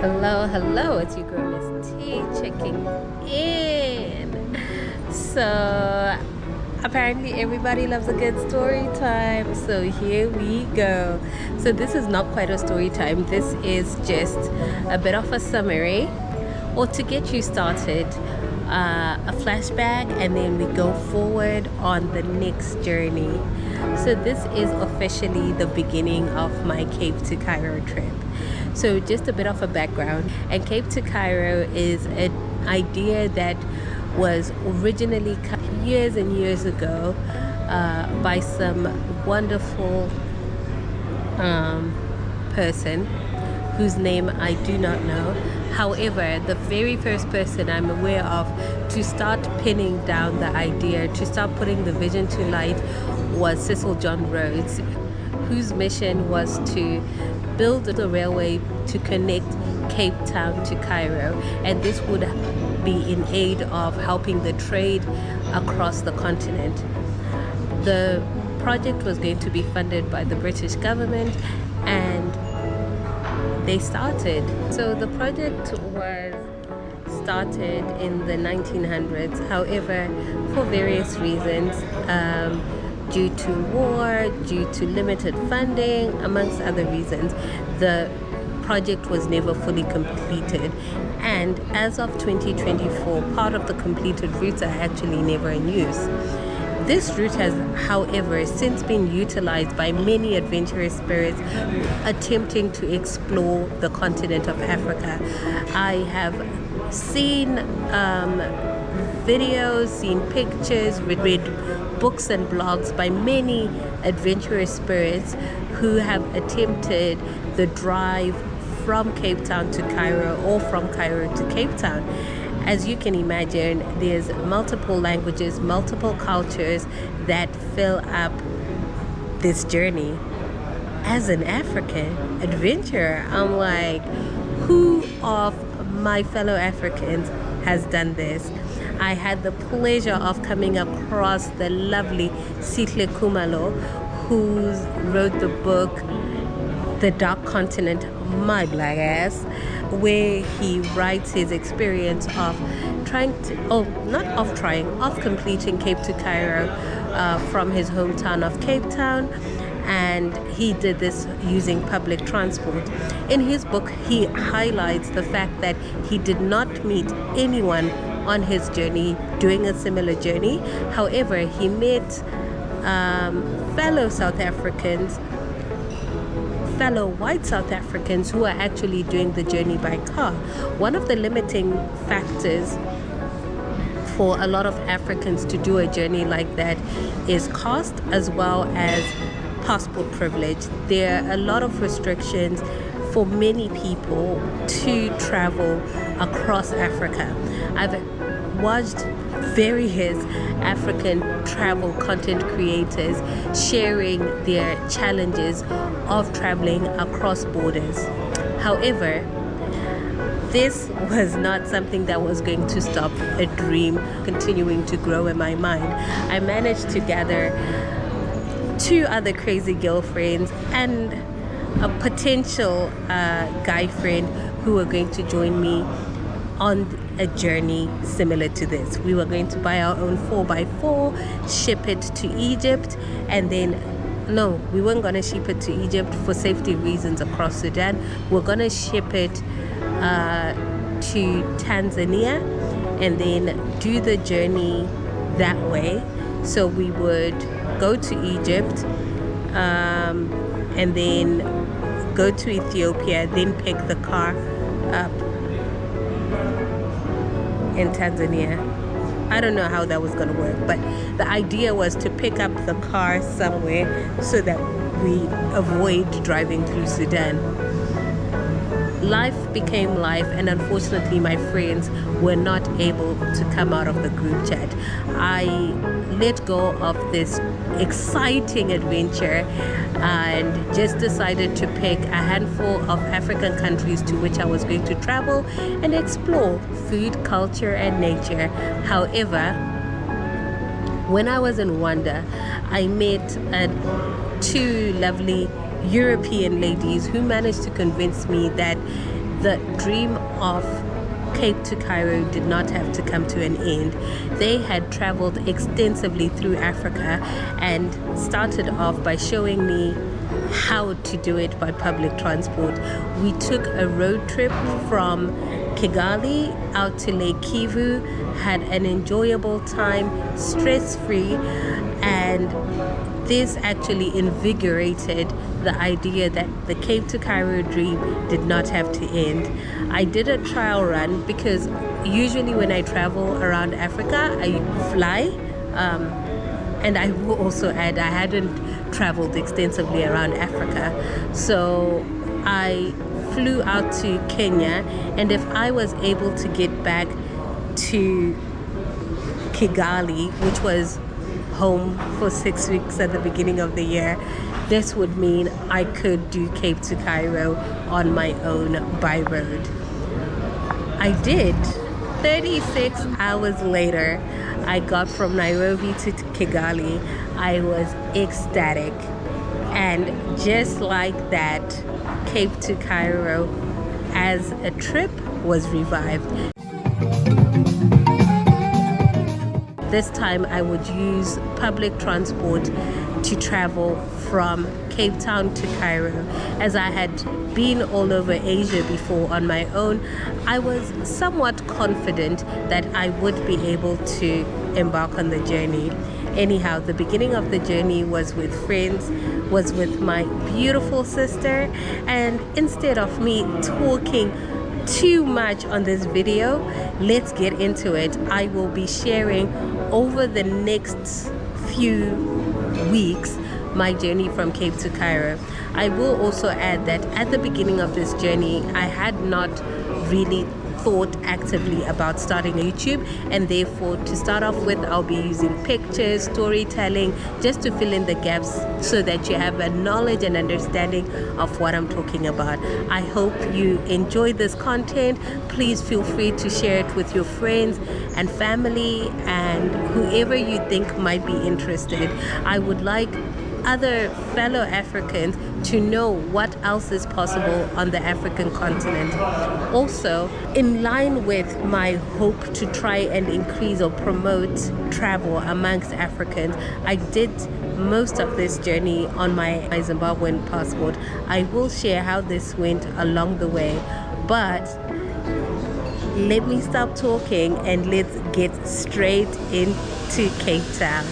Hello, hello, it's your girl Miss T checking in. So, apparently, everybody loves a good story time. So, here we go. So, this is not quite a story time, this is just a bit of a summary or to get you started. A flashback, and then we go forward on the next journey. So, this is officially the beginning of my Cape to Cairo trip. So just a bit of a background, and Cape to Cairo is an idea that was originally years and years ago by some wonderful person whose name I do not know. However, the very first person I'm aware of to start pinning down the idea, to start putting the vision to light, was Cecil John Rhodes, whose mission was to build a railway to connect Cape Town to Cairo, and this would be in aid of helping the trade across the continent. The project was going to be funded by the British government, and they started. So the project was started in the 1900s. However, for various reasons, due to war, due to limited funding, amongst other reasons, the project was never fully completed. And as of 2024, part of the completed routes are actually never in use. This route has, however, since been utilized by many adventurous spirits attempting to explore the continent of Africa. I have seen videos, seen pictures, read books and blogs by many adventurous spirits who have attempted the drive from Cape Town to Cairo or from Cairo to Cape Town. As you can imagine, there's multiple languages, multiple cultures that fill up this journey. As an African adventurer, I'm like, who of my fellow Africans has done this? I had the pleasure of coming across the lovely Sihle Kumalo, who wrote the book The Dark Continent, my black ass, where he writes his experience of completing Cape to Cairo from his hometown of Cape Town, and he did this using public transport. In his book, he highlights the fact that he did not meet anyone on his journey doing a similar journey. However, he met fellow white South Africans who are actually doing the journey by car. One of the limiting factors for a lot of Africans to do a journey like that is cost, as well as passport privilege. There are a lot of restrictions for many people to travel across Africa. I've watched various African travel content creators sharing their challenges of traveling across borders. However, this was not something that was going to stop a dream continuing to grow in my mind. I managed to gather 2 other crazy girlfriends and a potential guy friend who were going to join me on a journey similar to this. We were going to buy our own 4x4, ship it to Egypt, and then no, we weren't going to ship it to Egypt for safety reasons across Sudan. We're going to ship it to Tanzania and then do the journey that way. So we would go to Egypt and then go to Ethiopia, then pick the car up in Tanzania. I don't know how that was going to work, but the idea was to pick up the car somewhere so that we avoid driving through Sudan. Life became life, and unfortunately my friends were not able to come out of the group chat. I let go of this exciting adventure and just decided to pick a handful of African countries to which I was going to travel and explore food, culture, and nature. However, when I was in Rwanda, I met 2 lovely European ladies who managed to convince me that the dream of Cape to Cairo did not have to come to an end. They had traveled extensively through Africa and started off by showing me how to do it by public transport. We took a road trip from Kigali out to Lake Kivu, had an enjoyable time, stress-free, and this actually invigorated the idea that the Cape to Cairo dream did not have to end. I did a trial run because usually when I travel around Africa, I fly. And I will also add, I hadn't traveled extensively around Africa. So I flew out to Kenya, and if I was able to get back to Kigali, which was home for 6 weeks at the beginning of the year, this would mean I could do Cape to Cairo on my own by road. I did. 36 hours later, I got from Nairobi to Kigali. I was ecstatic. And just like that, Cape to Cairo as a trip was revived. This time I would use public transport to travel from Cape Town to Cairo. As I had been all over Asia before on my own, I was somewhat confident that I would be able to embark on the journey. Anyhow, the beginning of the journey was with friends, was with my beautiful sister, and instead of me talking too much on this video, let's get into it. I will be sharing over the next few weeks my journey from Cape to Cairo. I will also add that at the beginning of this journey, I had not really thought actively about starting YouTube, and therefore to start off with, I'll be using pictures, storytelling, just to fill in the gaps so that you have a knowledge and understanding of what I'm talking about. I hope you enjoy this content. Please feel free to share it with your friends and family and whoever you think might be interested. I would like other fellow Africans to know what else is possible on the African continent. Also, in line with my hope to try and increase or promote travel amongst Africans, I did most of this journey on my Zimbabwean passport. I will share how this went along the way, but let me stop talking and let's get straight into Cape Town.